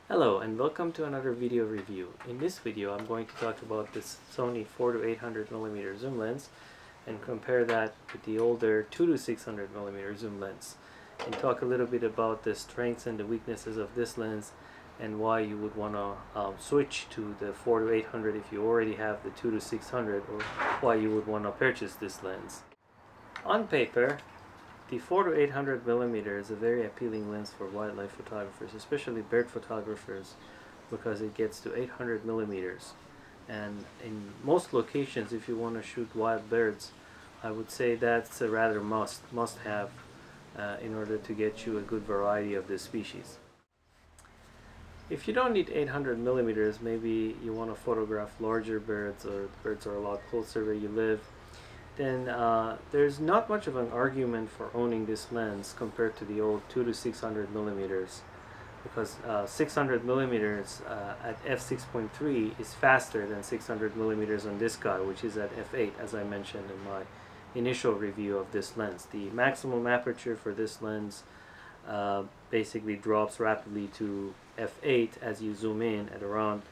Hello and welcome to another video review. In this video I'm going to talk about this Sony 4 to 800mm zoom lens and compare that with the older 2 to 600mm zoom lens, and talk a little bit about the strengths and the weaknesses of this lens and why you would want to switch to the 4 to 800 if you already have the 2 to 600, or why you would want to purchase this lens. On paper, the 4 to 800mm is a very appealing lens for wildlife photographers, especially bird photographers, because it gets to 800mm. And in most locations, if you want to shoot wild birds, I would say that's a rather must have in order to get you a good variety of the species. If you don't need 800mm, maybe you want to photograph larger birds, or the birds are a lot closer where you live, then there's not much of an argument for owning this lens compared to the old 2 to 600mm, because 600mm at f6.3 is faster than 600mm on this guy, which is at f8, as I mentioned in my initial review of this lens. The maximum aperture for this lens basically drops rapidly to f8 as you zoom in at around,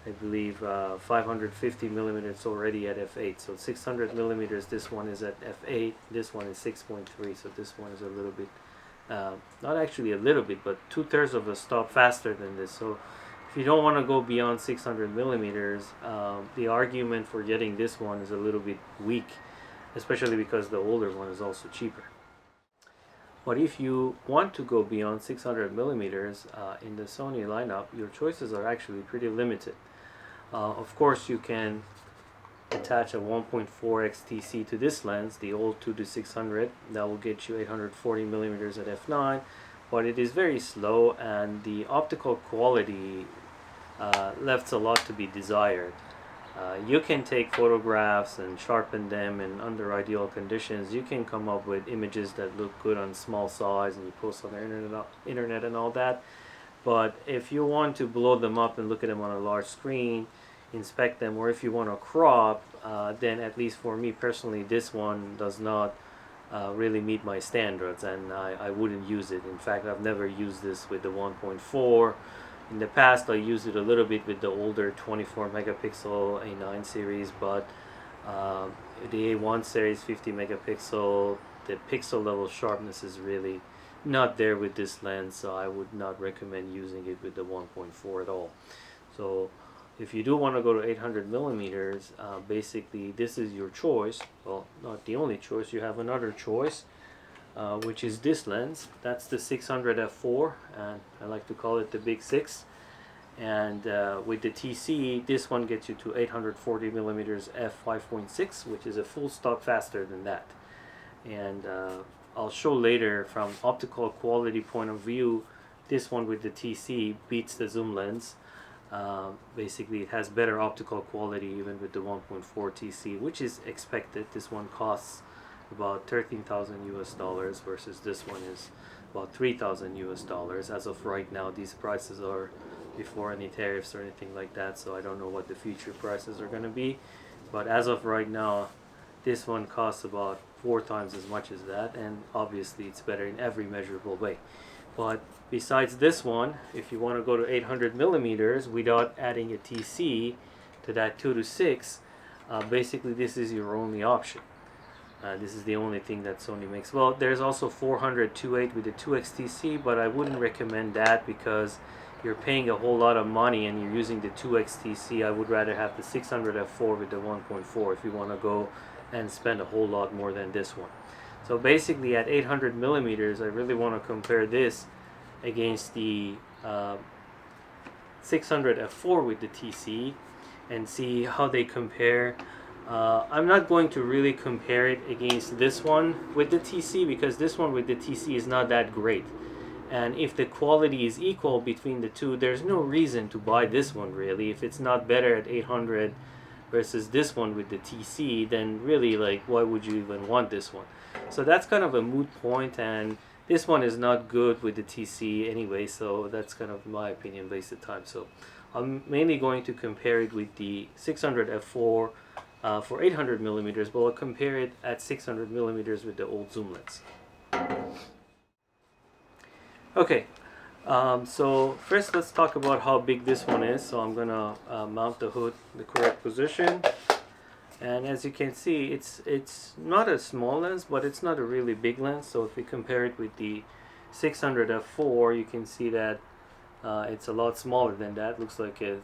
I believe, 550 millimeters already at f8. So 600 millimeters, this one is at f8, this one is 6.3, so this one is a little bit, not actually a little bit, but 2/3 of a stop faster than this. So if you don't want to go beyond 600 millimeters, the argument for getting this one is a little bit weak, especially because the older one is also cheaper. But if you want to go beyond 600 millimeters in the Sony lineup, your choices are actually pretty limited. Of course, you can attach a 1.4x TC to this lens, the old 2 to 600. That will get you 840 millimeters at f9, but it is very slow, and the optical quality left a lot to be desired. You can take photographs and sharpen them, and under ideal conditions you can come up with images that look good on small size and you post on the internet and all that. But if you want to blow them up and look at them on a large screen, inspect them, or if you want to crop, then at least for me personally, this one does not really meet my standards, and I wouldn't use it. In fact, I've never used this with the 1.4. In the past, I used it a little bit with the older 24 megapixel A9 series, but the A1 series 50 megapixel, the pixel level sharpness is really not there with this lens, so I would not recommend using it with the 1.4 at all. So if you do want to go to 800 millimeters, basically this is your choice. Well, not the only choice, you have another choice, which is this lens. That's the 600 f4, and I like to call it the big 6. And with the TC, this one gets you to 840 millimeters f5.6, which is a full stop faster than that. And I'll show later, from optical quality point of view, this one with the TC beats the zoom lens. Basically, it has better optical quality even with the 1.4 TC, which is expected. This one costs about 13,000 US dollars versus this one is about 3,000 US dollars. As of right now, these prices are before any tariffs or anything like that, so I don't know what the future prices are going to be. But as of right now, this one costs about 4 times as much as that, and obviously it's better in every measurable way. But besides this one, if you want to go to 800 millimeters without adding a TC to that 2 to 6, basically this is your only option. This is the only thing that Sony makes. Well, there's also 400 2.8 with the 2x TC, but I wouldn't recommend that because you're paying a whole lot of money and you're using the 2x TC. I would rather have the 600 f4 with the 1.4 if you want to go and spend a whole lot more than this one. So basically at 800 millimeters, I really want to compare this against the 600 f4 with the TC and see how they compare. I'm not going to really compare it against this one with the TC, because this one with the TC is not that great. And if the quality is equal between the two, there's no reason to buy this one really. If it's not better at 800 versus this one with the TC, then really, like, why would you even want this one? So that's kind of a moot point, and this one is not good with the TC anyway, so that's kind of, in my opinion, wasted time. So I'm mainly going to compare it with the 600 f4 for 800 millimeters, but I'll compare it at 600 millimeters with the old zoom lens. Okay, So first let's talk about how big this one is. So I'm gonna mount the hood in the correct position, and as you can see, it's not a small lens, but it's not a really big lens. So if we compare it with the 600 f4, you can see that it's a lot smaller than that. Looks like a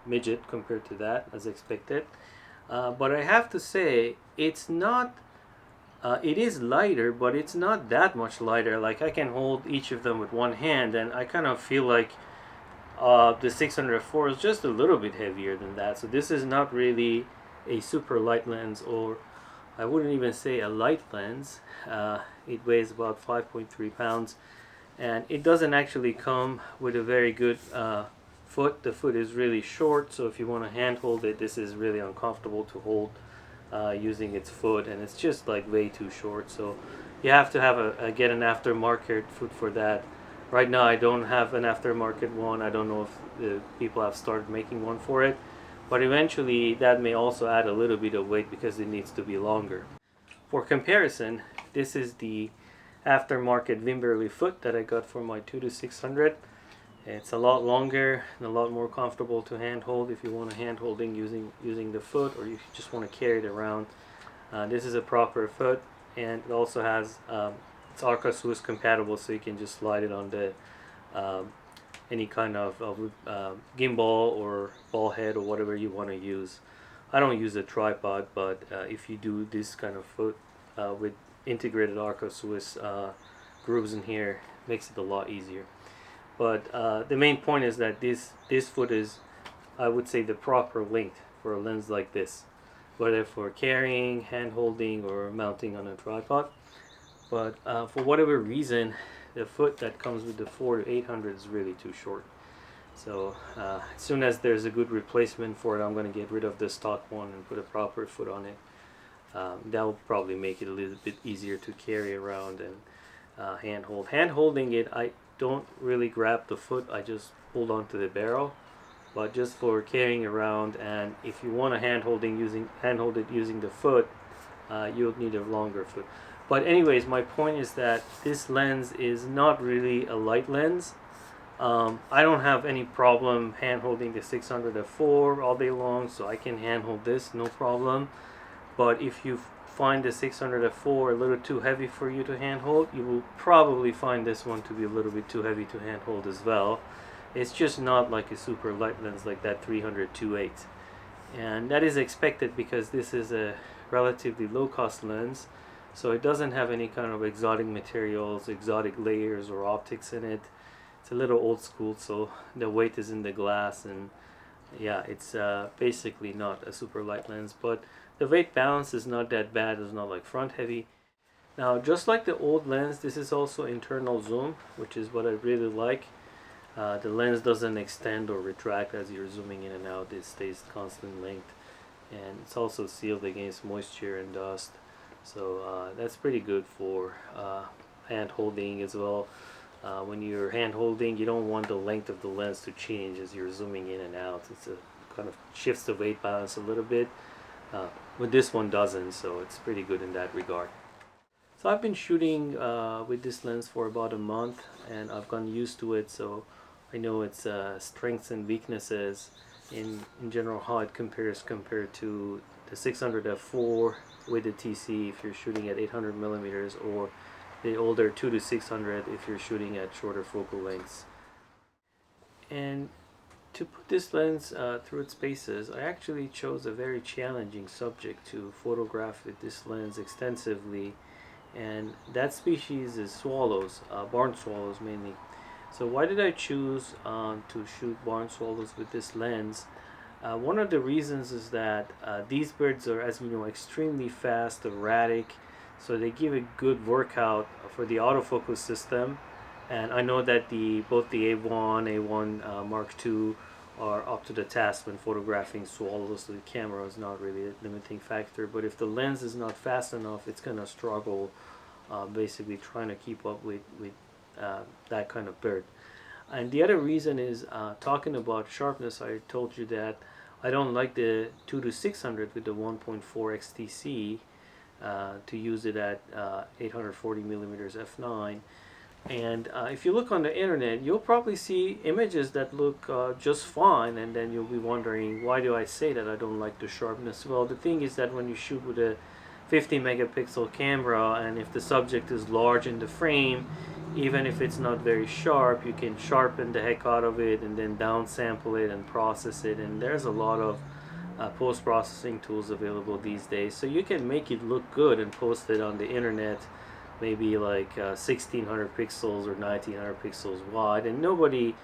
midget compared to that, as expected. But I have to say, it's not. It is lighter, but it's not that much lighter. Like I can hold each of them with one hand, and I kind of feel like the 604 is just a little bit heavier than that. So this is not really a super light lens, or I wouldn't even say a light lens. It weighs about 5.3 pounds, and it doesn't actually come with a very good foot. The foot is really short, so if you want to hand hold it, this is really uncomfortable to hold using its foot, and it's just like way too short. So you have to have get an aftermarket foot for that. Right now I don't have an aftermarket one. I don't know if the people have started making one for it, but eventually that may also add a little bit of weight because it needs to be longer. For comparison, this is the aftermarket Wimberly foot that I got for my 2-600. It's a lot longer and a lot more comfortable to handhold if you want a hand holding using the foot, or you just want to carry it around. This is a proper foot, and it also has it's Arca Swiss compatible, so you can just slide it on the any kind of gimbal or ball head or whatever you want to use. I don't use a tripod, but if you do this kind of foot with integrated Arca Swiss grooves in here, it makes it a lot easier. But the main point is that this foot is, I would say, the proper length for a lens like this, whether for carrying, hand holding, or mounting on a tripod. But for whatever reason, the foot that comes with the 4-800 is really too short. So as soon as there's a good replacement for it, I'm going to get rid of the stock one and put a proper foot on it. That will probably make it a little bit easier to carry around and hand hold. Hand holding it, I don't really grab the foot, I just hold on to the barrel. But just for carrying around, and if you want to handhold it using the foot, you'll need a longer foot. But anyways, my point is that this lens is not really a light lens. I don't have any problem hand holding the 600 f4 all day long, so I can handhold this no problem. But if you find the 600 f4 a little too heavy for you to handhold, you will probably find this one to be a little bit too heavy to handhold as well. It's just not like a super light lens like that 300 2.8, and that is expected because this is a relatively low-cost lens, so it doesn't have any kind of exotic materials, exotic layers or optics in it. It's a little old school, so the weight is in the glass, and yeah, it's basically not a super light lens, but the weight balance is not that bad. It's not like front heavy. Now, just like the old lens, this is also internal zoom, which is what I really like. The lens doesn't extend or retract as you're zooming in and out. It stays constant length, and it's also sealed against moisture and dust, so that's pretty good for hand holding as well. When you're hand holding, you don't want the length of the lens to change as you're zooming in and out. It's a kind of shifts the weight balance a little bit, but this one doesn't, so it's pretty good in that regard. So I've been shooting with this lens for about a month, and I've gotten used to it, so I know its strengths and weaknesses, in general how it compared to the 600 f4 with the TC if you're shooting at 800 millimeters, or the older 2-600 if you're shooting at shorter focal lengths. And to put this lens through its paces, I actually chose a very challenging subject to photograph with this lens extensively, and that species is swallows, barn swallows mainly. So why did I choose to shoot barn swallows with this lens? One of the reasons is that these birds are, as you know, extremely fast, erratic, so they give a good workout for the autofocus system. And I know that both the A1 Mark II are up to the task when photographing swallows, so the camera is not really a limiting factor. But if the lens is not fast enough, it's going to struggle basically trying to keep up with that kind of bird. And the other reason is, talking about sharpness, I told you that I don't like the 2-600 with the 1.4 XTC to use it at 840 millimeters f9. And if you look on the internet, you'll probably see images that look just fine, and then you'll be wondering, why do I say that I don't like the sharpness? Well, the thing is that when you shoot with a 50 megapixel camera, and if the subject is large in the frame, even if it's not very sharp, you can sharpen the heck out of it and then downsample it and process it. And there's a lot of post-processing tools available these days, so you can make it look good and post it on the internet, maybe like 1600 pixels or 1900 pixels wide, and nobody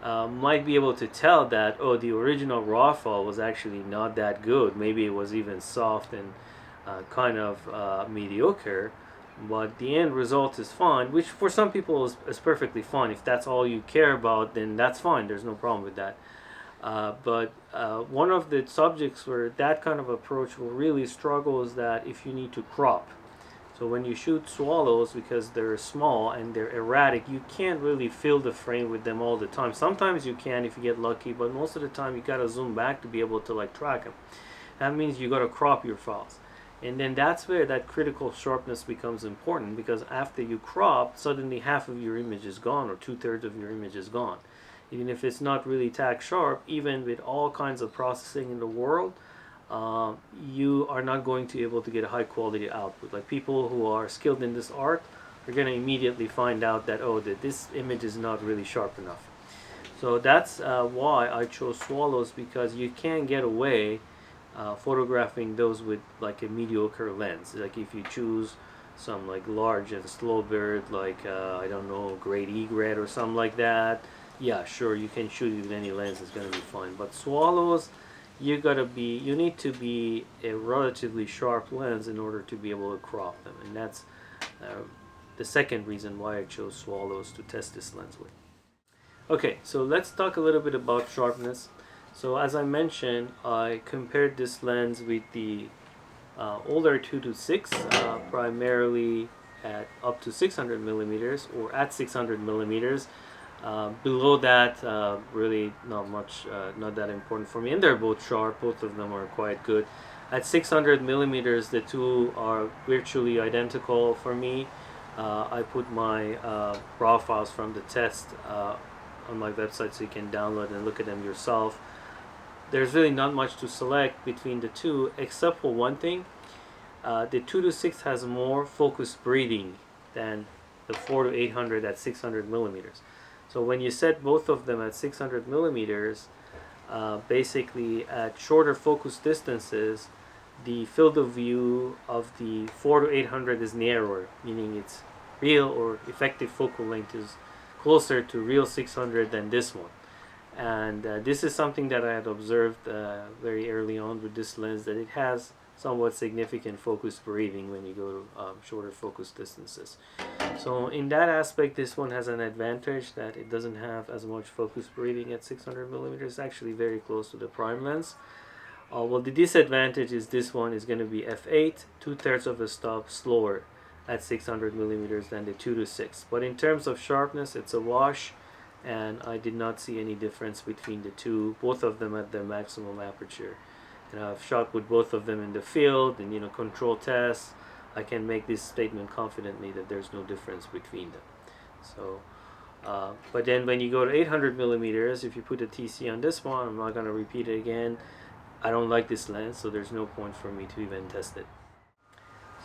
might be able to tell that, oh, the original raw file was actually not that good. Maybe it was even soft and kind of mediocre, but the end result is fine, which for some people is perfectly fine. If that's all you care about, then that's fine, there's no problem with that. But one of the subjects where that kind of approach will really struggle is that if you need to crop. So when you shoot swallows, because they're small and they're erratic, you can't really fill the frame with them all the time. Sometimes you can if you get lucky, but most of the time you gotta zoom back to be able to like track them. That means you gotta crop your files. And then that's where that critical sharpness becomes important, because after you crop, suddenly half of your image is gone, or 2/3 of your image is gone. Even if it's not really tack sharp, even with all kinds of processing in the world, you are not going to be able to get a high quality output. Like people who are skilled in this art are going to immediately find out that, oh, that this image is not really sharp enough. So that's why I chose swallows, because you can get away photographing those with like a mediocre lens. Like if you choose some like large and slow bird, like I don't know, grade egret or something like that, yeah, sure, you can shoot it with any lens, it's gonna be fine. But swallows, you need to be a relatively sharp lens in order to be able to crop them, and that's the second reason why I chose swallows to test this lens with. Okay, so let's talk a little bit about sharpness. So as I mentioned, I compared this lens with the older 2-6, primarily at up to 600 millimeters or at 600 millimeters. Below that, really not much, not that important for me, and they're both sharp. Both of them are quite good. At 600 millimeters, the two are virtually identical for me. I put my raw files from the test on my website, so you can download and look at them yourself. There's really not much to select between the two, except for one thing. The 2-6 has more focus breathing than the 4-800 at 600 millimeters. So when you set both of them at 600 millimeters, basically at shorter focus distances, the field of view of the 4-800 is narrower, meaning its real or effective focal length is closer to real 600 than this one. And this is something that I had observed very early on with this lens, that it has somewhat significant focus breathing when you go to shorter focus distances. So in that aspect, this one has an advantage, that it doesn't have as much focus breathing at 600 millimeters. It's actually very close to the prime lens. Well, the disadvantage is this one is going to be f8, 2/3 of a stop slower at 600 millimeters than the 2-6. But in terms of sharpness, it's a wash, and I did not see any difference between the two. Both of them at their maximum aperture. And I've shot with both of them in the field, and control tests. I can make this statement confidently that there's no difference between them. So, but then when you go to 800 millimeters, if you put a TC on this one, I'm not going to repeat it again. I don't like this lens, so there's no point for me to even test it.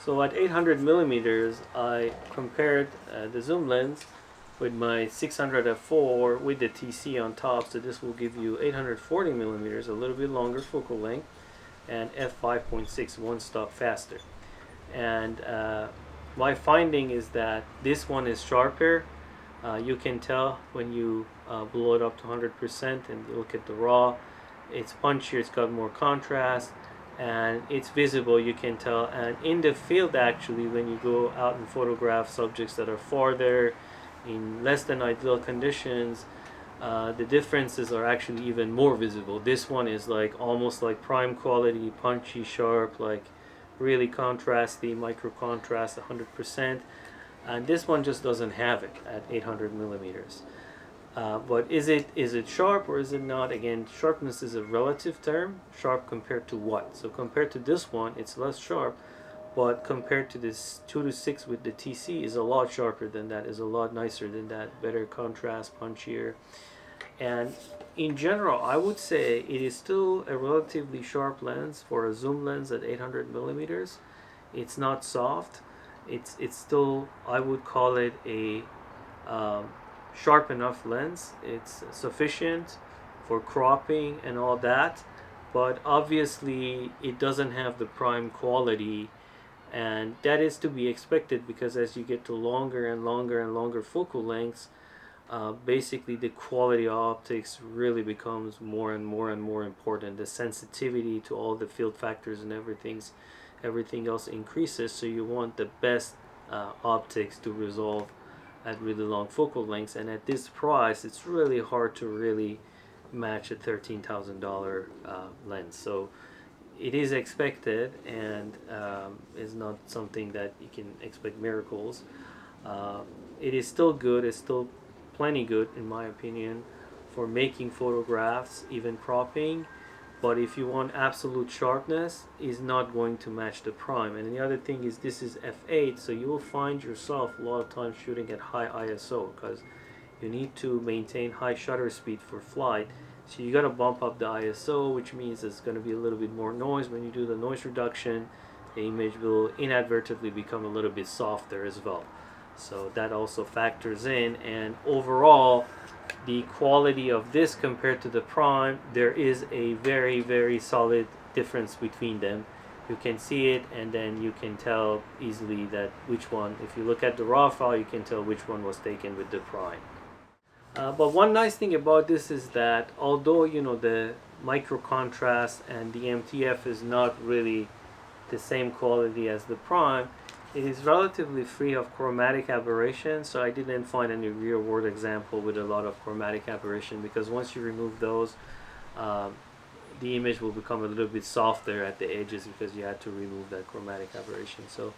So at 800 millimeters, I compared the zoom lens with my 600 f4 with the TC on top, so this will give you 840 millimeters, a little bit longer focal length, and f5.6, one stop faster. And my finding is that this one is sharper. You can tell when you blow it up to 100% and you look at the raw, it's punchier, it's got more contrast, and it's visible, you can tell. And in the field, actually, when you go out and photograph subjects that are farther, in less than ideal conditions, the differences are actually even more visible. This one is like almost like prime quality, punchy, sharp, like really contrasty, micro contrast, 100%, and this one just doesn't have it at 800 millimeters. But is it sharp or is it not? Again, sharpness is a relative term. Sharp compared to what? So compared to this one, it's less sharp, but compared to this 2 to 6 with the TC is a lot sharper than that, is a lot nicer than that, better contrast, punchier. And in general, I would say it is still a relatively sharp lens for a zoom lens at 800 millimeters. It's not soft. It's still, I would call it a um, sharp enough lens. It's sufficient for cropping and all that, but obviously it doesn't have the prime quality, and that is to be expected because as you get to longer and longer and longer focal lengths, basically the quality of optics really becomes more and more and more important. The sensitivity to all the field factors and everything else increases, so you want the best optics to resolve at really long focal lengths, and at this price it's really hard to really match a $13,000 lens. So it is expected, and is not something that you can expect miracles. It is still good. It's still plenty good in my opinion for making photographs, even cropping. But if you want absolute sharpness, is not going to match the prime. And the other thing is this is f8, so you will find yourself a lot of times shooting at high ISO because you need to maintain high shutter speed for flight. So you got to bump up the ISO, which means there's going to be a little bit more noise. When you do the noise reduction, the image will inadvertently become a little bit softer as well. So that also factors in, and overall the quality of this compared to the prime, there is a very, very solid difference between them. You can see it, and then you can tell easily that which one, if you look at the raw file, you can tell which one was taken with the prime. But one nice thing about this is that although the micro contrast and the MTF is not really the same quality as the prime, it is relatively free of chromatic aberration. So I didn't find any real world example with a lot of chromatic aberration, because once you remove those, the image will become a little bit softer at the edges because you had to remove that chromatic aberration. So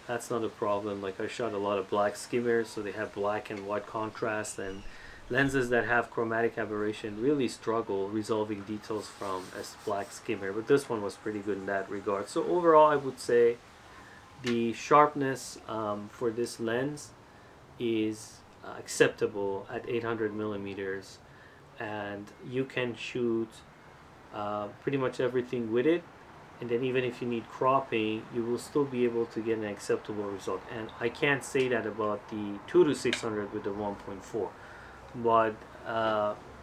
that's not a problem. Like I shot a lot of black skimmers, so they have black and white contrast, and lenses that have chromatic aberration really struggle resolving details from a black skimmer, but this one was pretty good in that regard. So overall I would say the sharpness for this lens is acceptable at 800 millimeters, and you can shoot pretty much everything with it. And then even if you need cropping, you will still be able to get an acceptable result. And I can't say that about the 2 to 600 with the 1.4, but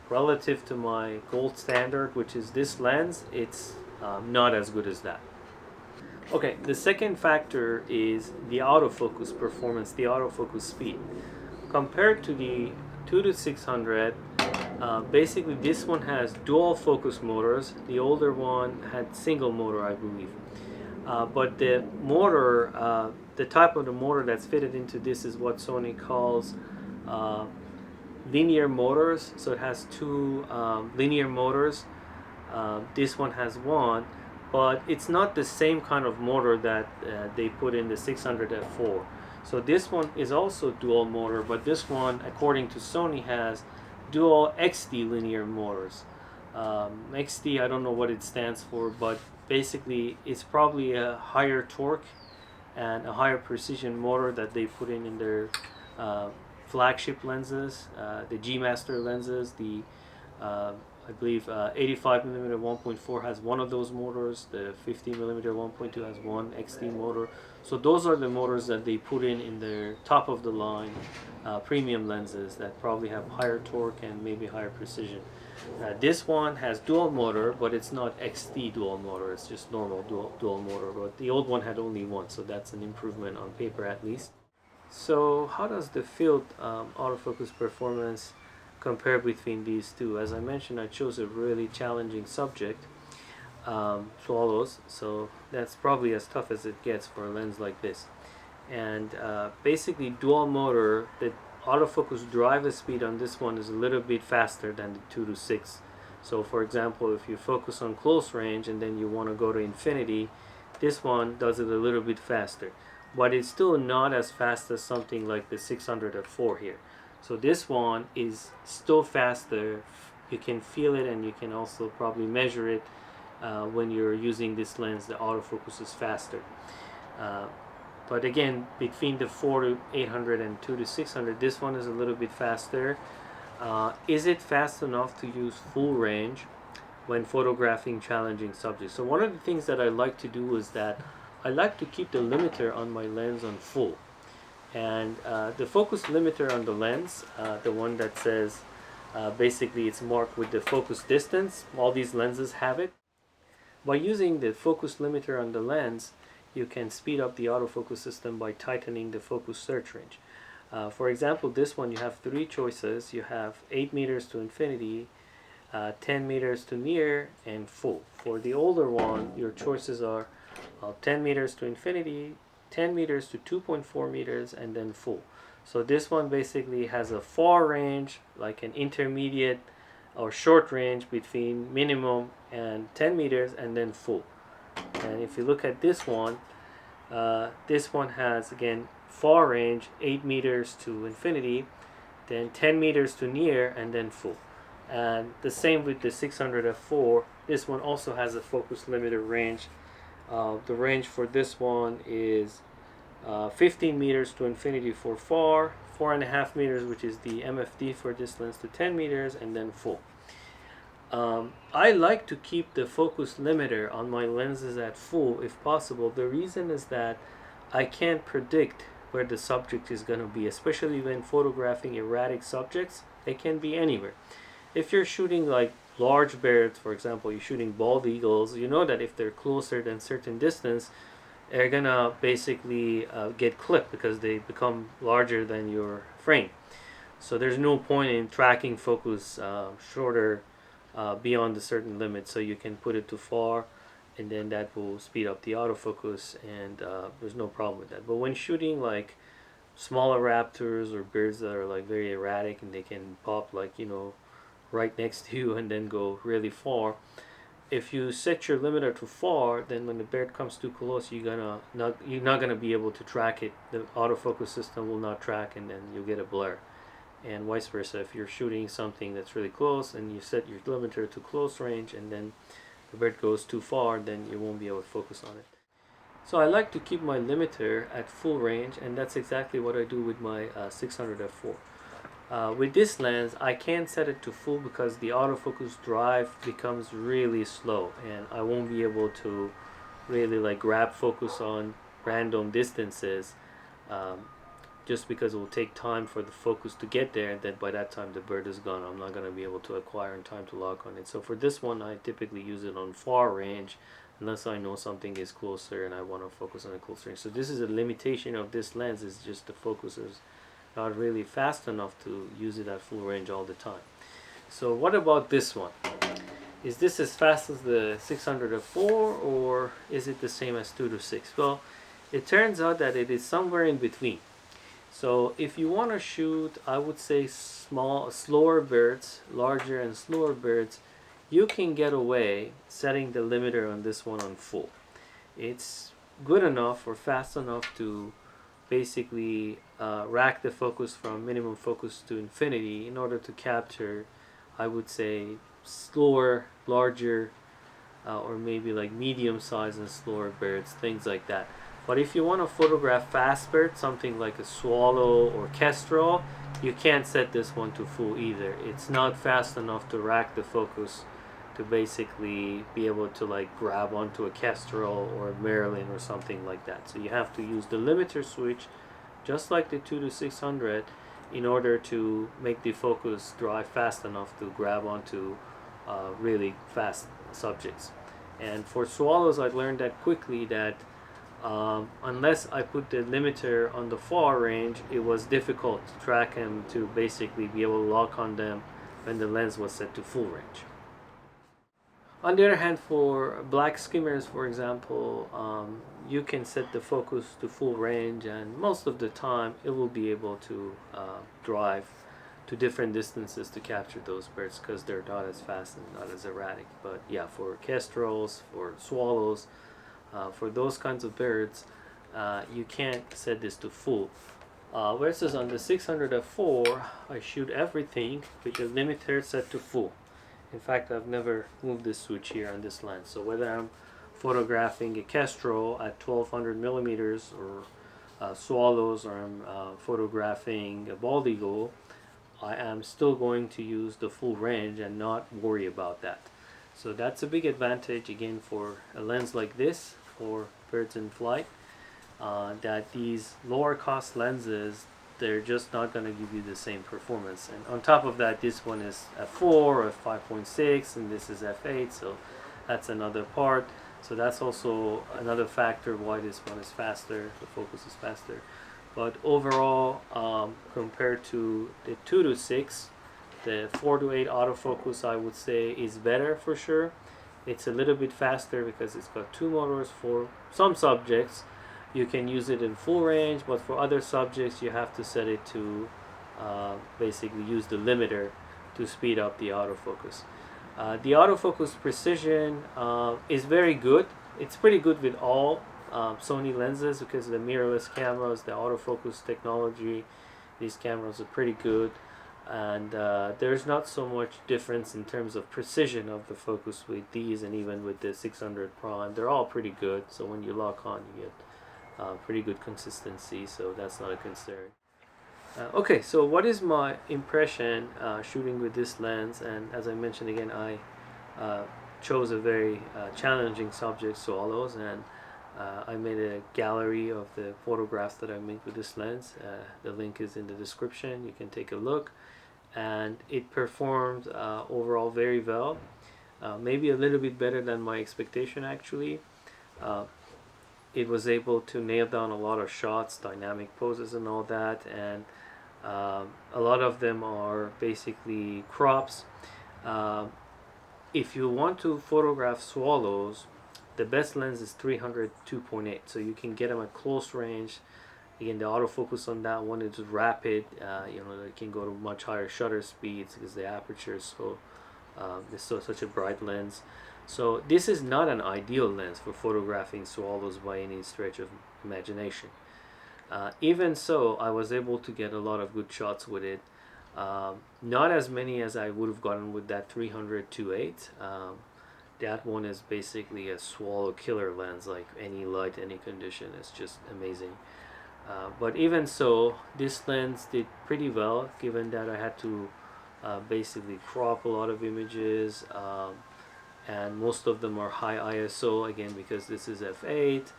relative to my gold standard, which is this lens, it's not as good as that. Okay, the second factor is the autofocus performance, the autofocus speed. Compared to the 2 to 600, basically this one has dual focus motors. The older one had single motor, I believe. But the motor, the type of the motor that's fitted into this is what Sony calls linear motors. So it has two linear motors. This one has one, but it's not the same kind of motor that they put in the 600 f4. So this one is also dual motor, but this one, according to Sony, has dual XD linear motors. XD, I don't know what it stands for, but basically it's probably a higher torque and a higher precision motor that they put in their flagship lenses, the G Master lenses. The I believe 85mm 1.4 has one of those motors. The 50mm 1.2 has one XD motor. So those are the motors that they put in their top of the line premium lenses that probably have higher torque and maybe higher precision. This one has dual motor, but it's not XD dual motor. It's just normal dual motor. But the old one had only one, so that's an improvement on paper at least. So how does the field autofocus performance compare between these two? As I mentioned, I chose a really challenging subject, swallows, so that's probably as tough as it gets for a lens like this. And basically dual motor, the autofocus driver speed on this one is a little bit faster than the 2 to 6. So for example, if you focus on close range and then you want to go to infinity, this one does it a little bit faster, but it's still not as fast as something like the 600 f4 here. So this one is still faster. You can feel it, and you can also probably measure it when you're using this lens. The autofocus is faster. Uh, but again, between the 4 to 800 and 2 to 600, this one is a little bit faster. Is it fast enough to use full range when photographing challenging subjects? So one of the things that I like to do is that I like to keep the limiter on my lens on full. And the focus limiter on the lens, the one that says basically it's marked with the focus distance, all these lenses have it. By using the focus limiter on the lens, you can speed up the autofocus system by tightening the focus search range. For example, this one you have three choices. You have 8 meters to infinity, 10 meters to near, and full. For the older one, your choices are 10 meters to infinity, 10 meters to 2.4 meters, and then full. So this one basically has a far range, like an intermediate or short range between minimum and 10 meters, and then full. And if you look at this one has again far range, 8 meters to infinity, then 10 meters to near, and then full. And the same with the 600 f4. This one also has a focus limiter range. The range for this one is 15 meters to infinity for far, 4.5 meters, which is the MFD for this lens, to 10 meters, and then full. I like to keep the focus limiter on my lenses at full if possible. The reason is that I can't predict where the subject is going to be, especially when photographing erratic subjects. They can be anywhere. If you're shooting like large birds, for example, you're shooting bald eagles, you know that if they're closer than certain distance, they're gonna basically get clipped because they become larger than your frame. So there's no point in tracking focus shorter beyond a certain limit, so you can put it too far, and then that will speed up the autofocus, and there's no problem with that. But when shooting like smaller raptors or birds that are like very erratic and they can pop like, you know, right next to you and then go really far, if you set your limiter too far, then when the bird comes too close, you're not gonna be able to track it. The autofocus system will not track, and then you'll get a blur. And vice versa, if you're shooting something that's really close and you set your limiter to close range and then the bird goes too far, then you won't be able to focus on it. So I like to keep my limiter at full range, and that's exactly what I do with my 600 f4. With this lens, I can't set it to full because the autofocus drive becomes really slow, and I won't be able to really like grab focus on random distances, just because it will take time for the focus to get there, and then by that time the bird is gone. I'm not going to be able to acquire in time to lock on it. So for this one, I typically use it on far range unless I know something is closer and I want to focus on a closer range. So this is a limitation of this lens, is just the focus is not really fast enough to use it at full range all the time. So what about this one? Is this as fast as the 600 f4, or is it the same as 2 to 6? Well, it turns out that it is somewhere in between. So if you want to shoot, I would say slower birds, larger and slower birds, you can get away setting the limiter on this one on full. It's good enough or fast enough to basically rack the focus from minimum focus to infinity in order to capture, I would say, slower, larger, or maybe like medium size and slower birds, things like that. But if you want to photograph fast birds, something like a swallow or kestrel, you can't set this one to full either. It's not fast enough to rack the focus to basically be able to like grab onto a kestrel or a Maryland or something like that. So you have to use the limiter switch, just like the 2 to 600, in order to make the focus drive fast enough to grab onto really fast subjects. And for swallows, I learned that quickly that unless I put the limiter on the far range, it was difficult to track them, to basically be able to lock on them when the lens was set to full range. On the other hand, for black skimmers, for example, you can set the focus to full range, and most of the time it will be able to drive to different distances to capture those birds because they're not as fast and not as erratic. But yeah, for kestrels, for swallows, for those kinds of birds, you can't set this to full. Versus on the 600 f4, I shoot everything with the limiter set to full. In fact, I've never moved this switch here on this lens. So whether I'm photographing a kestrel at 1200 millimeters, or swallows, or I'm photographing a bald eagle, I am still going to use the full range and not worry about that. So that's a big advantage again for a lens like this for birds in flight, that these lower cost lenses, they're just not going to give you the same performance. And on top of that, this one is f4 or 5.6 and this is f8, so that's another part. So that's also another factor why this one is faster, the focus is faster. But overall, compared to the 2 to 6, the 4 to 8 autofocus, I would say, is better for sure. It's a little bit faster because it's got two motors. For some subjects you can use it in full range, but for other subjects you have to set it to basically use the limiter to speed up the autofocus. The autofocus precision is very good. It's pretty good with all Sony lenses because of the mirrorless cameras, the autofocus technology. These cameras are pretty good, and there's not so much difference in terms of precision of the focus with these, and even with the 600 prime, they're all pretty good. So when you lock on, you get pretty good consistency, so that's not a concern. Okay, so what is my impression shooting with this lens? And as I mentioned again, I chose a very challenging subject, swallows, and I made a gallery of the photographs that I made with this lens. The link is in the description, you can take a look. And it performed overall very well, maybe a little bit better than my expectation actually. It was able to nail down a lot of shots, dynamic poses and all that, and a lot of them are basically crops. If you want to photograph swallows, the best lens is 300 2.8, so you can get them at close range. Again, the autofocus on that one is rapid. It can go to much higher shutter speeds because the aperture is such a bright lens. So this is not an ideal lens for photographing swallows by any stretch of imagination. Even so, I was able to get a lot of good shots with it. Not as many as I would have gotten with that 300 2.8. That one is basically a swallow killer lens, like any light, any condition. It's just amazing. But even so, this lens did pretty well, given that I had to basically crop a lot of images, and most of them are high ISO, again because this is f8.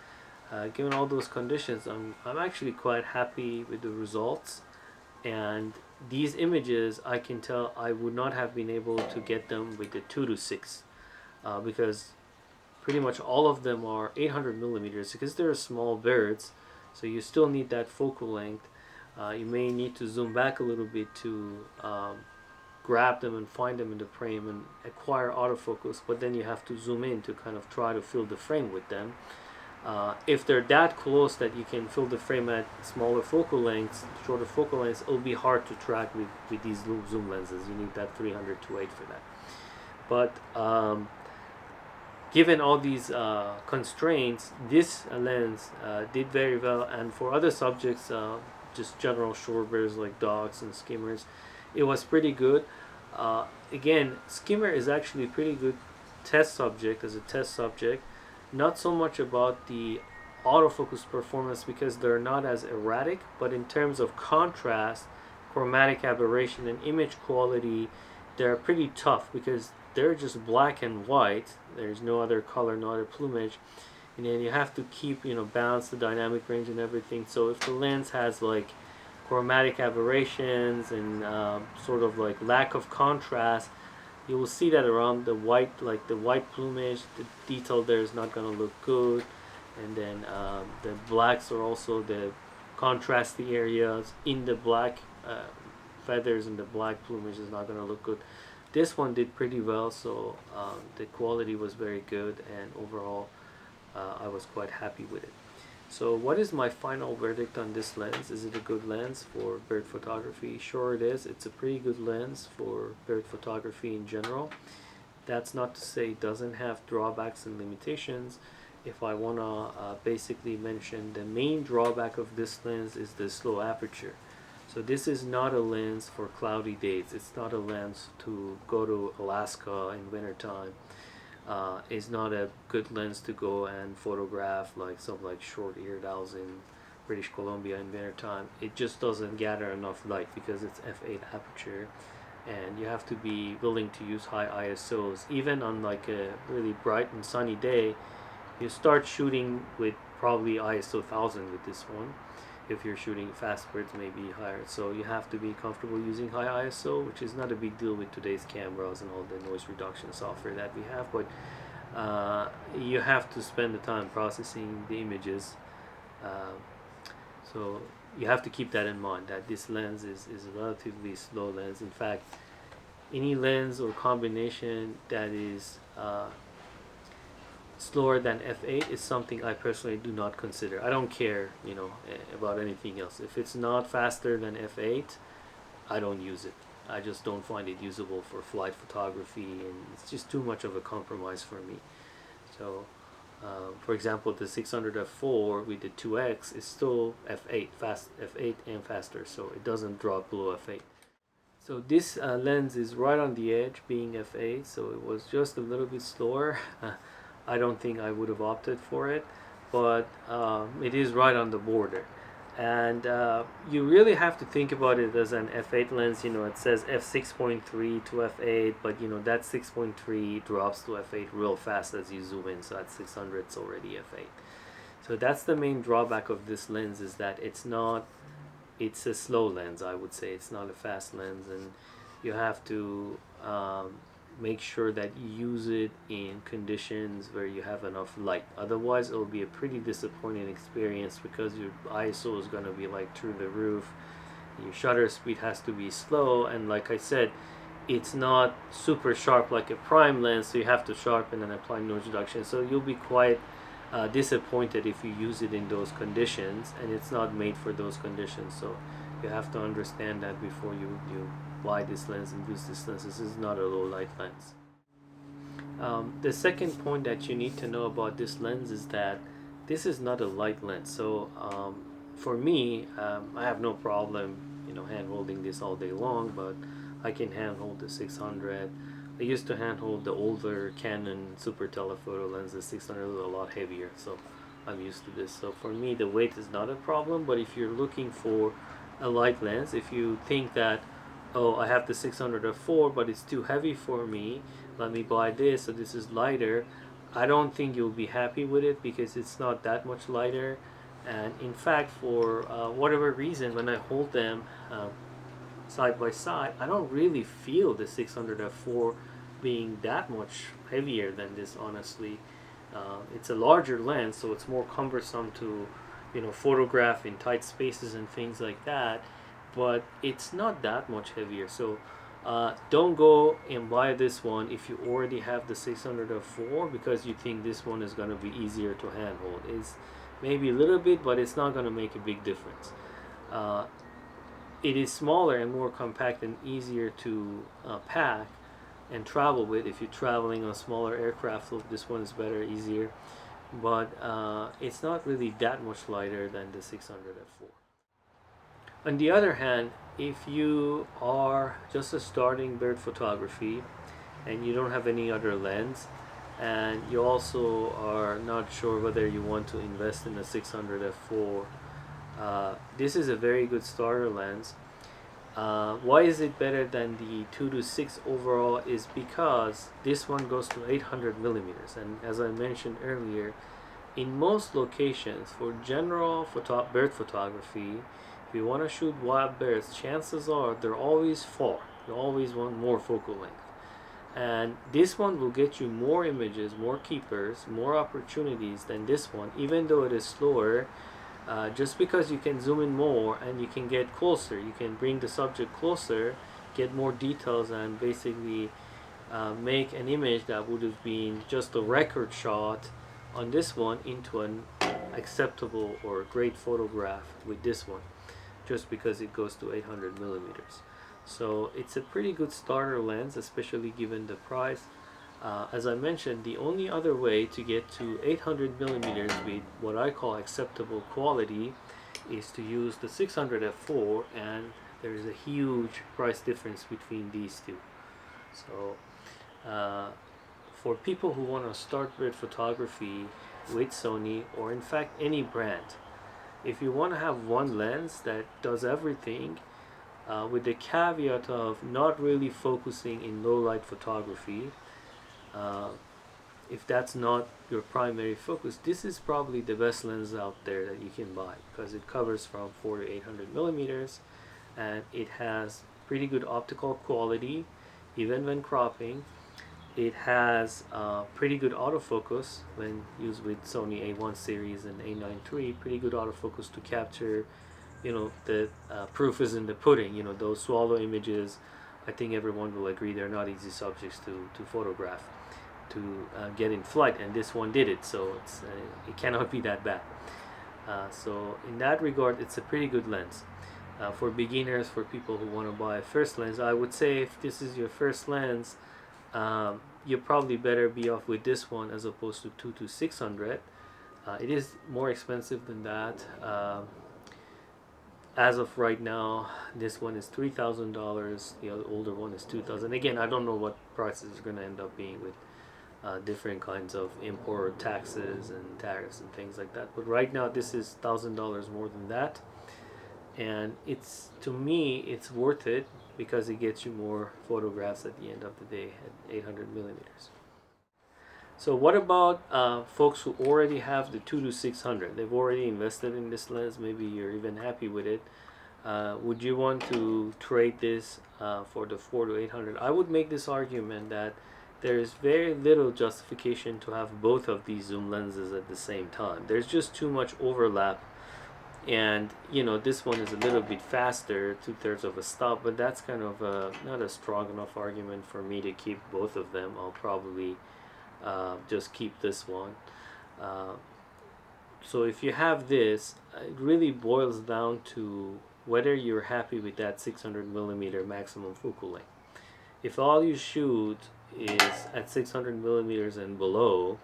Given all those conditions, I'm actually quite happy with the results. And these images, I can tell I would not have been able to get them with the 2 to 6, because pretty much all of them are 800 millimeters because they're small birds. So you still need that focal length. You may need to zoom back a little bit to grab them and find them in the frame and acquire autofocus, but then you have to zoom in to kind of try to fill the frame with them. If they're that close that you can fill the frame at smaller focal lengths, shorter focal lengths, it'll be hard to track with these zoom lenses. You need that 300 2.8 for that. But given all these constraints, this lens did very well. And for other subjects, just general shorebirds like dogs and skimmers, it was pretty good. Again, skimmer is actually a pretty good test subject as a test subject. Not so much about the autofocus performance because they're not as erratic, but in terms of contrast, chromatic aberration, and image quality, they're pretty tough because they're just black and white. There's no other color, no other plumage, and then you have to keep balance the dynamic range and everything. So if the lens has like chromatic aberrations and sort of like lack of contrast, you will see that around the white, like the white plumage, the detail there is not going to look good. And then the blacks are also the contrasty areas in the black feathers, and the black plumage is not going to look good. This one did pretty well, so the quality was very good, and overall I was quite happy with it. So what is my final verdict on this lens? Is it a good lens for bird photography? Sure it is. It's a pretty good lens for bird photography in general. That's not to say it doesn't have drawbacks and limitations. If I want to basically mention, the main drawback of this lens is the slow aperture. So this is not a lens for cloudy days. It's not a lens to go to Alaska in wintertime. is not a good lens to go and photograph like some like short-eared owls in British Columbia in winter time. It just doesn't gather enough light because it's f8 aperture, and you have to be willing to use high ISOs. Even on like a really bright and sunny day, you start shooting with probably ISO 1000 with this one. If you're shooting fast birds, maybe higher. So you have to be comfortable using high ISO, which is not a big deal with today's cameras and all the noise reduction software that we have, but you have to spend the time processing the images. So you have to keep that in mind, that this lens is a relatively slow lens. In fact, any lens or combination that is slower than f8 is something I personally do not consider. I don't care, about anything else. If it's not faster than f8, I don't use it. I just don't find it usable for flight photography, and it's just too much of a compromise for me. So, for example, the 600 f4 with the 2x is still f8, f8 and faster, so it doesn't drop below f8. So this lens is right on the edge, being f8, so it was just a little bit slower. I don't think I would have opted for it, but it is right on the border. And you really have to think about it as an f8 lens. It says f6.3 to f8, but that 6.3 drops to f8 real fast as you zoom in, so at 600 it's already f8. So that's the main drawback of this lens, is that it's a slow lens. I would say it's not a fast lens, and you have to make sure that you use it in conditions where you have enough light. Otherwise it'll be a pretty disappointing experience, because your ISO is going to be like through the roof, your shutter speed has to be slow, and like I said, it's not super sharp like a prime lens, so you have to sharpen and apply noise reduction. So you'll be quite disappointed if you use it in those conditions, and it's not made for those conditions. So you have to understand that before you buy this lens and use this lens. This is not a low light lens. The second point that you need to know about this lens is that this is not a light lens. So for me, I have no problem hand holding this all day long, but I can hand hold the 600. I used to hand hold the older Canon super telephoto lens. The 600 is a lot heavier, so I'm used to this. So for me, the weight is not a problem. But if you're looking for a light lens, if you think that, oh, I have the 600 f4, but it's too heavy for me, let me buy this, so this is lighter, I don't think you'll be happy with it, because it's not that much lighter. And in fact, for whatever reason, when I hold them side by side, I don't really feel the 600 f4 being that much heavier than this, honestly. It's a larger lens, so it's more cumbersome to photograph in tight spaces and things like that, but it's not that much heavier. So don't go and buy this one if you already have the 600 f4 because you think this one is going to be easier to handhold. It's maybe a little bit, but it's not going to make a big difference. It is smaller and more compact and easier to pack and travel with. If you're traveling on smaller aircraft, this one is better, easier, but it's not really that much lighter than the 600 f4. On the other hand, if you are just starting bird photography and you don't have any other lens, and you also are not sure whether you want to invest in a 600 f4, this is a very good starter lens. Why is it better than the 2-6 overall? Is because this one goes to 800 millimeters, and as I mentioned earlier, in most locations for general bird photography, if you want to shoot wild birds, chances are they're always far. You always want more focal length, and this one will get you more images, more keepers, more opportunities than this one, even though it is slower. Just because you can zoom in more and you can get closer, you can bring the subject closer, get more details, and basically make an image that would have been just a record shot on this one into an acceptable or great photograph with this one, just because it goes to 800 millimeters. So it's a pretty good starter lens, especially given the price. As I mentioned, the only other way to get to 800 millimeters with what I call acceptable quality is to use the 600 f4, and there is a huge price difference between these two. So for people who want to start with photography with Sony, or in fact any brand, if you want to have one lens that does everything, with the caveat of not really focusing in low light photography, uh, if that's not your primary focus, this is probably the best lens out there that you can buy, because it covers from 4 to 800 millimeters, and it has pretty good optical quality even when cropping. It has pretty good autofocus when used with Sony A1 series and A9 III. Pretty good autofocus to capture, the proof is in the pudding. Those swallow images, I think everyone will agree they're not easy subjects to photograph, to get in flight, and this one did it, so it cannot be that bad. So in that regard, it's a pretty good lens. For beginners, for people who want to buy a first lens, I would say if this is your first lens, you're probably better be off with this one as opposed to 2 to 600. It is more expensive than that. As of right now, this one is $3,000. The older one is $2,000. Again, I don't know what prices are going to end up being with different kinds of import taxes and tariffs and things like that. But right now, this is $1,000 more than that, and to me, it's worth it because it gets you more photographs at the end of the day at 800 millimeters. So what about folks who already have the 2 to 600? They've already invested in this lens. Maybe you're even happy with it. Would you want to trade this for the 4 to 800? I would make this argument that there is very little justification to have both of these zoom lenses at the same time. There's just too much overlap, and this one is a little bit faster, 2/3 of a stop, but that's kind of not a strong enough argument for me to keep both of them. I'll probably just keep this one. So if you have this, it really boils down to whether you're happy with that 600 millimeter maximum focal length. If all you shoot is at 600 millimeters and below,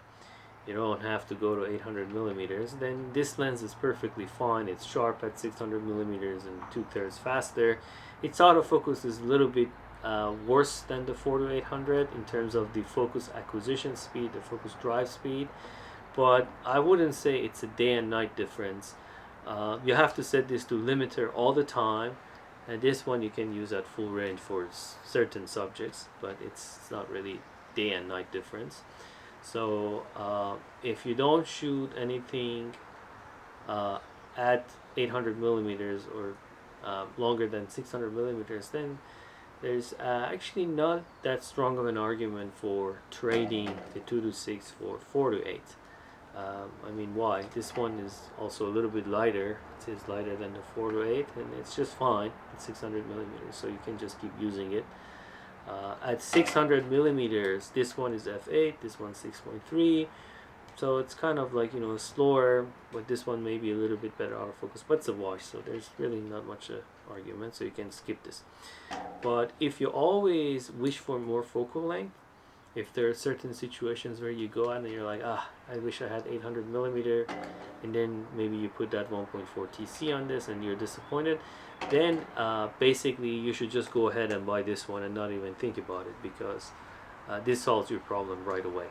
you don't have to go to 800 millimeters, then this lens is perfectly fine. It's sharp at 600 millimeters and 2/3 faster. Its autofocus is a little bit worse than the 4 to 800 in terms of the focus acquisition speed, the focus drive speed, but I wouldn't say it's a day and night difference. You have to set this to limiter all the time, and this one you can use at full range for certain subjects, but it's not really day and night difference. So if you don't shoot anything at 800 millimeters or longer than 600 millimeters, then there's actually not that strong of an argument for trading the 2 to 6 for 4 to 8. I mean, why? This one is also a little bit lighter. It is lighter than the 4 to 8, and it's just fine at 600 millimeters, so you can just keep using it. At 600 millimeters, this one is f8, this one's 6.3, so it's kind of like, slower, but this one may be a little bit better autofocus, but it's a wash, so there's really not much argument, so you can skip this. But if you always wish for more focal length, if there are certain situations where you go out and you're like, I wish I had 800 millimeter, and then maybe you put that 1.4 TC on this and you're disappointed, then basically you should just go ahead and buy this one and not even think about it, because this solves your problem right away.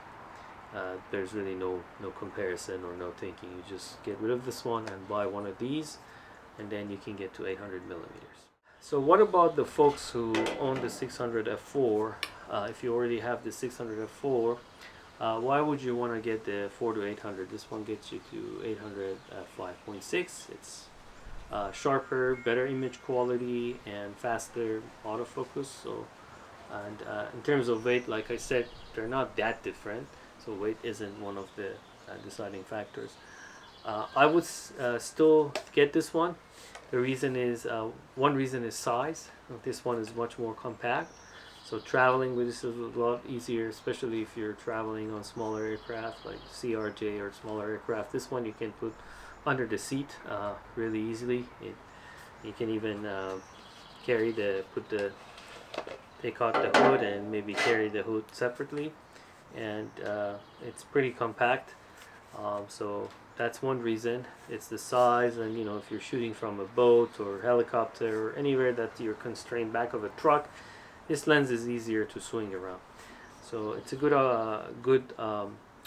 There's really no comparison or no thinking. You just get rid of this one and buy one of these, and then you can get to 800 millimeters. So what about the folks who own the 600 f4? If you already have the 600 f4, why would you want to get the 4 to 800? This one gets you to 800 f5.6. It's sharper, better image quality, and faster autofocus. So, and in terms of weight, like I said, they're not that different. So weight isn't one of the deciding factors. I would still get this one. The reason is, one reason is size. This one is much more compact. So traveling with this is a lot easier, especially if you're traveling on smaller aircraft like CRJ or smaller aircraft. This one you can put under the seat really easily. You can even take out the hood and maybe carry the hood separately, and it's pretty compact. So that's one reason. It's the size, and if you're shooting from a boat or helicopter or anywhere that you're constrained back of a truck, this lens is easier to swing around. So it's a good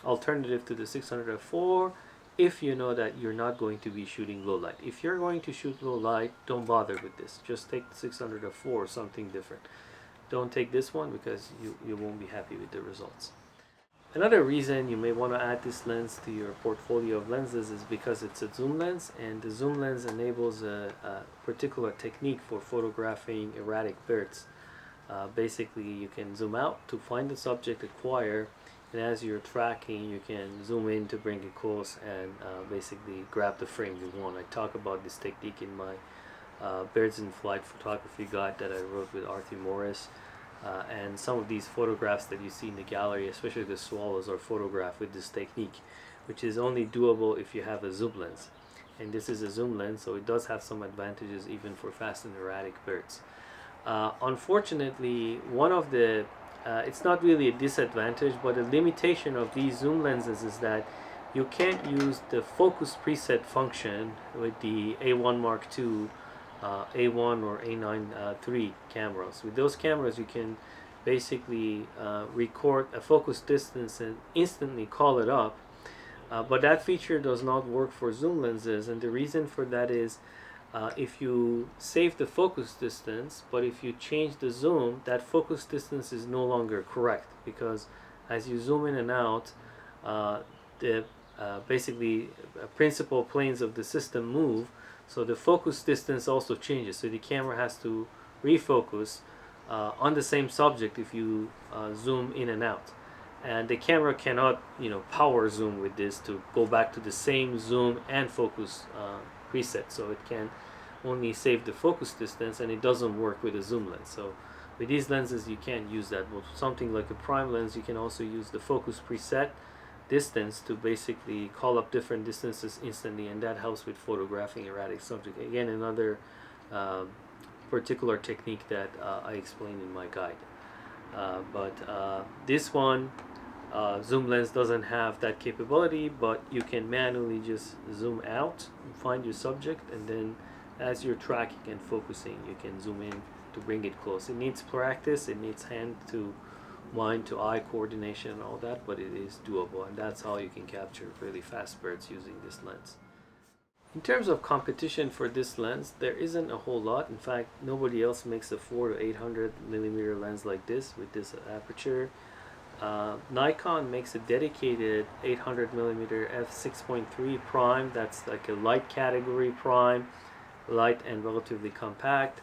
alternative to the 600 f4 if you know that you're not going to be shooting low light. If you're going to shoot low light, don't bother with this. Just take the 600 f4 or something different. Don't take this one because you won't be happy with the results. Another reason you may want to add this lens to your portfolio of lenses is because it's a zoom lens, and the zoom lens enables a particular technique for photographing erratic birds. Basically, you can zoom out to find the subject acquire, and as you're tracking, you can zoom in to bring it close and basically grab the frame you want. I talk about this technique in my Birds in Flight photography guide that I wrote with Arthur Morris. And some of these photographs that you see in the gallery, especially the swallows, are photographed with this technique, which is only doable if you have a zoom lens. And this is a zoom lens, so it does have some advantages even for fast and erratic birds. Unfortunately, one of the it's not really a disadvantage, but a limitation of these zoom lenses is that you can't use the focus preset function with the A1 Mark II, A1 or A9 III cameras. With those cameras, you can basically record a focus distance and instantly call it up. But that feature does not work for zoom lenses, and the reason for that is if you save the focus distance, but if you change the zoom, that focus distance is no longer correct, because as you zoom in and out, the basically principal planes of the system move, so the focus distance also changes. So the camera has to refocus on the same subject if you zoom in and out. And the camera cannot, power zoom with this to go back to the same zoom and focus preset. So it can only save the focus distance, and it doesn't work with a zoom lens. So with these lenses, you can't use that. With something like a prime lens, you can also use the focus preset distance to basically call up different distances instantly, and that helps with photographing erratic subject. Again, another particular technique that I explained in my guide. But this one, zoom lens doesn't have that capability, but you can manually just zoom out and find your subject, and then as you're tracking and focusing, you can zoom in to bring it close. It needs practice, it needs hand to mind to eye coordination and all that, but it is doable, and that's how you can capture really fast birds using this lens. In terms of competition for this lens, there isn't a whole lot. In fact, nobody else makes a 400 to 800 millimeter lens like this with this aperture. Nikon makes a dedicated 800 millimeter f6.3 prime. That's like a light category prime, light and relatively compact.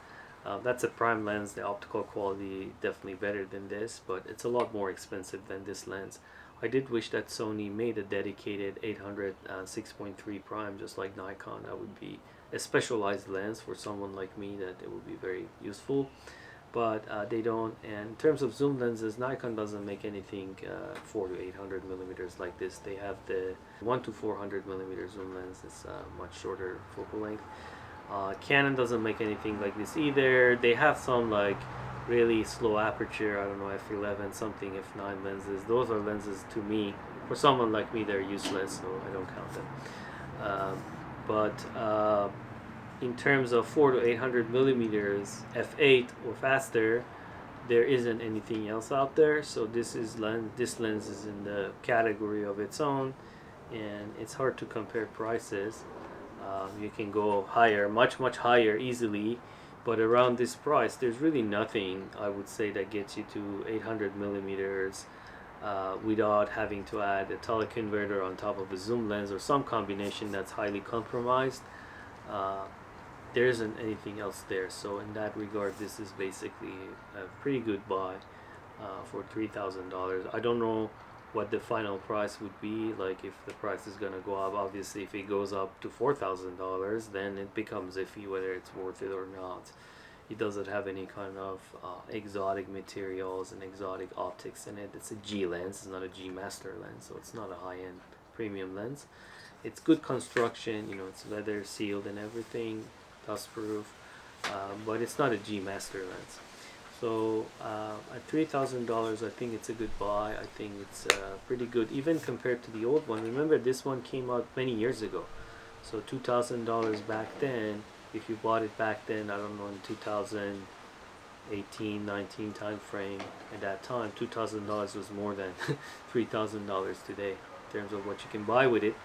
That's a prime lens. The optical quality definitely better than this, but it's a lot more expensive than this lens. I did wish that Sony made a dedicated 800 6.3 prime just like Nikon. That would be a specialized lens for someone like me, that it would be very useful, but they don't. And in terms of zoom lenses, Nikon doesn't make anything 400 to 800 millimeters like this. They have the 1 to 400 millimeter zoom lens. It's much shorter focal length. Canon doesn't make anything like this either. They have some like really slow aperture, I don't know, f11 something, f9 lenses. Those are lenses to me, for someone like me, they're useless, so I don't count them. But in terms of 400 to 800 millimeters f8 or faster, there isn't anything else out there. So this lens is in the category of its own, and it's hard to compare prices. You can go higher, much higher easily, but around this price there's really nothing, I would say, that gets you to 800 millimeters without having to add a teleconverter on top of a zoom lens or some combination that's highly compromised. There isn't anything else there, so in that regard this is basically a pretty good buy for $3,000. I don't know what the final price would be, like if the price is gonna go up. Obviously if it goes up to $4,000, then it becomes iffy whether it's worth it or not. It doesn't have any kind of exotic materials and exotic optics in it. It's a G lens, it's not a G master lens, so it's not a high-end premium lens. It's good construction, it's leather sealed and everything, dust proof, but it's not a G master lens. So at $3,000, I think it's a good buy. I think it's pretty good, even compared to the old one. Remember, this one came out many years ago. So $2,000 back then, if you bought it back then, I don't know, in 2000, 18, 19 time frame. At that time, $2,000 was more than $3,000 today in terms of what you can buy with it.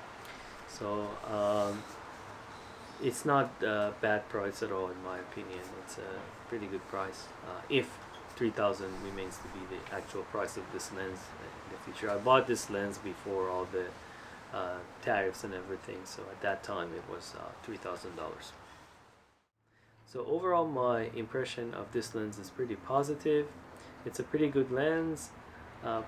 So it's not a bad price at all, in my opinion. It's a pretty good price if 3,000 remains to be the actual price of this lens in the future. I bought this lens before all the tariffs and everything, so at that time it was $3,000. So overall, my impression of this lens is pretty positive. It's a pretty good lens,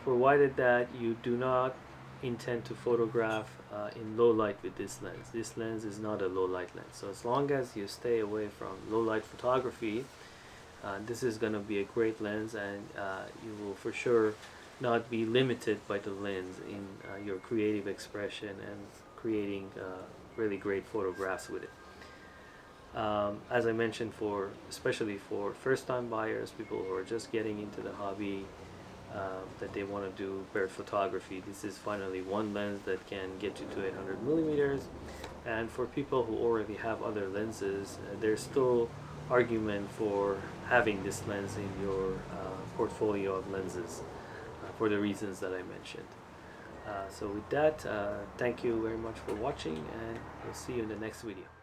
provided that you do not intend to photograph in low light with this lens. This lens is not a low light lens, so as long as you stay away from low light photography, this is going to be a great lens, and you will for sure not be limited by the lens in your creative expression and creating really great photographs with it. As I mentioned, especially for first-time buyers, people who are just getting into the hobby, that they want to do bird photography, this is finally one lens that can get you to 800 millimeters. And for people who already have other lenses, there's still argument for having this lens in your portfolio of lenses for the reasons that I mentioned. So with that, thank you very much for watching, and we'll see you in the next video.